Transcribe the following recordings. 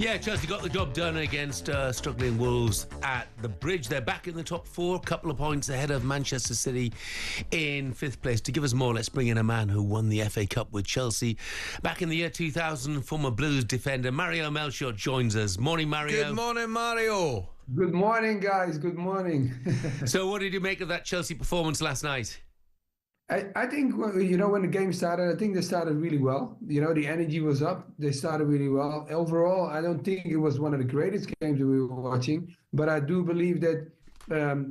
Yeah, Chelsea got the job done against struggling Wolves at the Bridge. They're back in the top four, a couple of points ahead of Manchester City in fifth place. To give us more, let's bring in a man who won the FA Cup with Chelsea back in the year 2000. Former Blues defender Mario Melchiot joins us. Morning, Mario. Good morning, Mario. Good morning, guys. Good morning. So what did you make of that Chelsea performance last night? I think, when the game started, I think they started really well. The energy was up. They started really well. Overall, I don't think it was one of the greatest games that we were watching, but I do believe that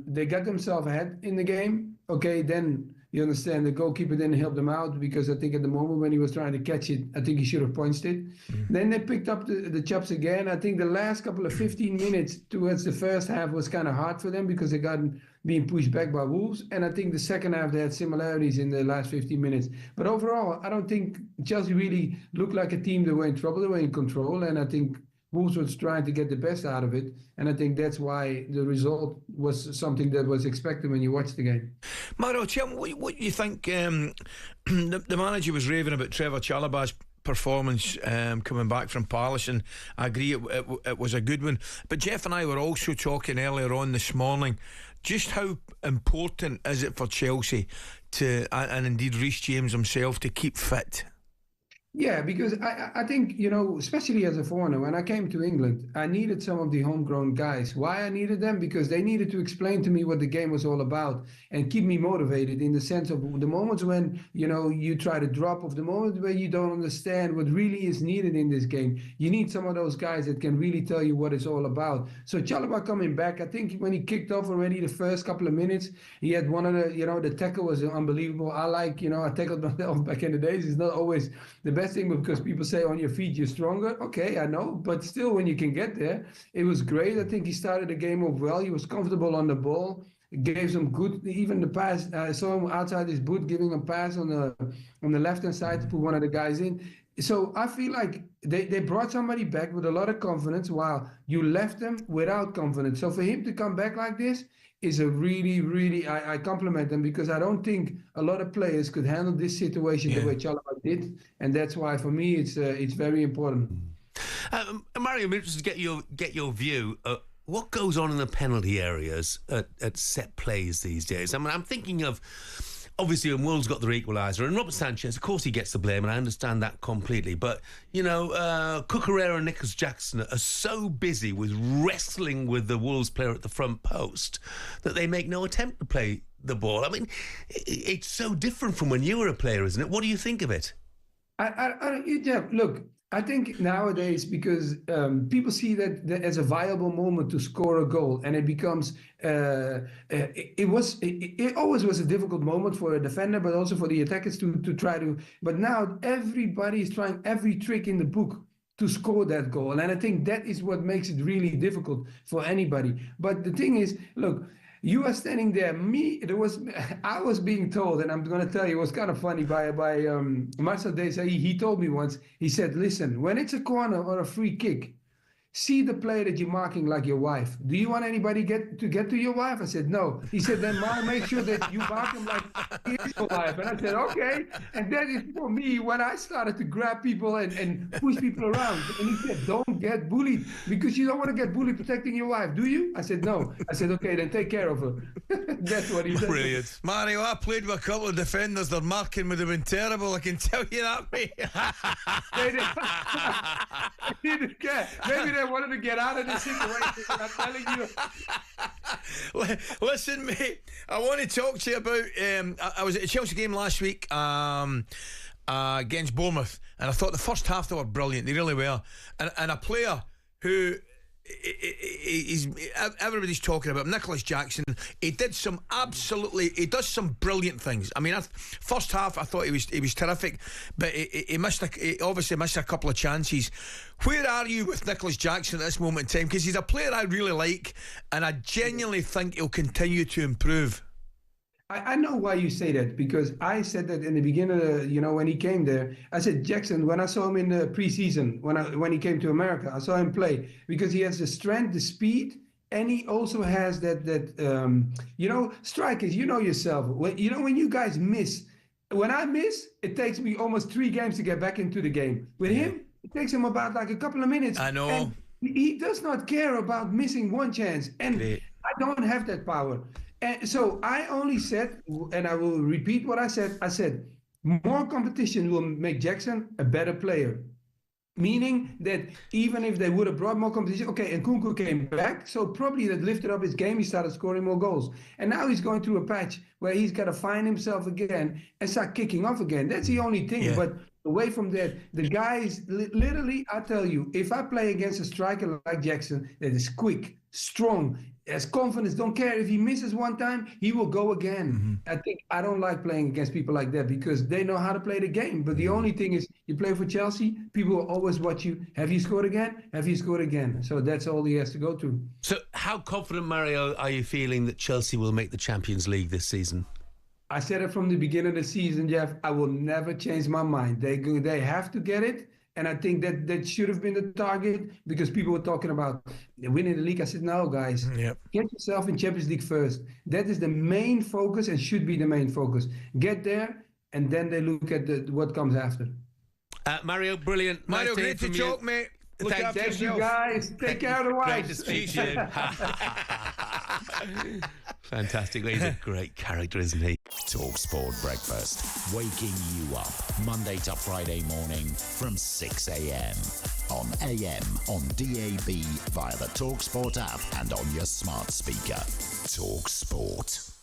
they got themselves ahead in the game. Okay, then you understand the goalkeeper didn't help them out because I think at the moment when he was trying to catch it, I think he should have punched it. Then they picked up the chops again. I think the last couple of 15 minutes towards the first half was kind of hard for them because they got being pushed back by Wolves. And I think the second half they had similarities in the last 15 minutes. But overall, I don't think Chelsea really looked like a team that were in trouble. They were in control. And I think Wolves was trying to get the best out of it. And I think that's why the result was something that was expected when you watch the game. Mario, tell me what you think. The manager was raving about Trevor Chalobah's performance coming back from Palace, and I agree it was a good one. But Jeff and I were also talking earlier on this morning just how important is it for Chelsea to, and indeed Reece James himself, to keep fit? Yeah, because I think, especially as a foreigner, when I came to England, I needed some of the homegrown guys. Why I needed them? Because they needed to explain to me what the game was all about and keep me motivated in the sense of the moments when, you try to drop, of the moments where you don't understand what really is needed in this game. You need some of those guys that can really tell you what it's all about. So Chalobah coming back, I think when he kicked off already the first couple of minutes, he had one of the tackle was unbelievable. I tackled myself back in the days. It's not always the best thing because people say on your feet you're stronger. Okay, I know, but still when you can get there, it was great. I think he started the game off well. He was comfortable on the ball, gave some good, even the pass. I saw him outside his boot giving a pass on the left hand side to put one of the guys in. So I feel like they brought somebody back with a lot of confidence while you left them without confidence. So for him to come back like this is a really, really, I compliment them because I don't think a lot of players could handle this situation the way Chalobah did. And that's why for me it's very important. Mario, I'm interested to get your view. What goes on in the penalty areas at set plays these days? I mean, I'm thinking of, obviously, when Wolves got their equaliser, and Robert Sanchez, of course, he gets the blame, and I understand that completely. But, Cucurella and Nicolas Jackson are so busy with wrestling with the Wolves player at the front post that they make no attempt to play the ball. I mean, it's so different from when you were a player, isn't it? What do you think of it? Look, I think nowadays, because people see that as a viable moment to score a goal, and it becomes it always was a difficult moment for a defender, but also for the attackers to try to. But now everybody is trying every trick in the book to score that goal, and I think that is what makes it really difficult for anybody. But the thing is, look. You are standing there. I was being told, and I'm going to tell you, it was kind of funny by Marcel Desailly. He told me once. He said, "Listen, when it's a corner or a free kick, see the player that you're marking like your wife. Do you want anybody to get to your wife?" I said, "No." He said, "Then make sure that you mark him like he is your wife." And I said, "Okay." And that is for me when I started to grab people and push people around. And he said, "Don't get bullied because you don't want to get bullied protecting your wife, do you?" I said, "No." I said, "Okay, then take care of her." That's what he said. Brilliant. Mario, I played with a couple of defenders. Their marking would have been terrible, I can tell you that, mate. They didn't care. Maybe they wanted to get out of the situation. I'm telling you. Listen, mate, I want to talk to you about. I was at a Chelsea game last week against Bournemouth, and I thought the first half they were brilliant. They really were. And a player who everybody's talking about, Nicolas Jackson. He does some brilliant things. I mean, first half I thought he was terrific, but he obviously missed a couple of chances. Where are you with Nicolas Jackson at this moment in time? Because he's a player I really like, and I genuinely think he'll continue to improve. I know why you say that, because I said that in the beginning, when he came there, I said, Jackson, when I saw him in the preseason, when he came to America, I saw him play because he has the strength, the speed, and he also has that strikers, yourself. When you guys miss, when I miss, it takes me almost 3 games to get back into the game. With him, It takes him about like a couple of minutes. I know. And he does not care about missing one chance. And Great. I don't have that power. And so I only said, and I will repeat what I said, more competition will make Jackson a better player. Meaning that even if they would have brought more competition, okay, and Nkunku came back, so probably that lifted up his game. He started scoring more goals. And now he's going through a patch where he's got to find himself again and start kicking off again. That's the only thing. Yeah. But away from that, the guys, literally, I tell you, if I play against a striker like Jackson that is quick, strong, has confidence, don't care if he misses one time, he will go again. I don't like playing against people like that because they know how to play the game. But the only thing is, you play for Chelsea, people will always watch you. Have you scored again? Have you scored again? So that's all he has to go to. So how confident, Mario, are you feeling that Chelsea will make the Champions League this season? I said it from the beginning of the season, Jeff. I will never change my mind. They have to get it. And I think that should have been the target because people were talking about winning the league. I said, no, guys, get yourself in Champions League first. That is the main focus and should be the main focus. Get there, and then they look at what comes after. Mario, brilliant. Mario, nice great to talk, mate. Look after Thank you, yourself. guys. Take care of the wives. Great to speak to you. Fantastic. He's a great character, isn't he? talkSPORT Breakfast, waking you up Monday to Friday morning from 6 a.m. on AM, on DAB, via the talkSPORT app and on your smart speaker. talkSPORT.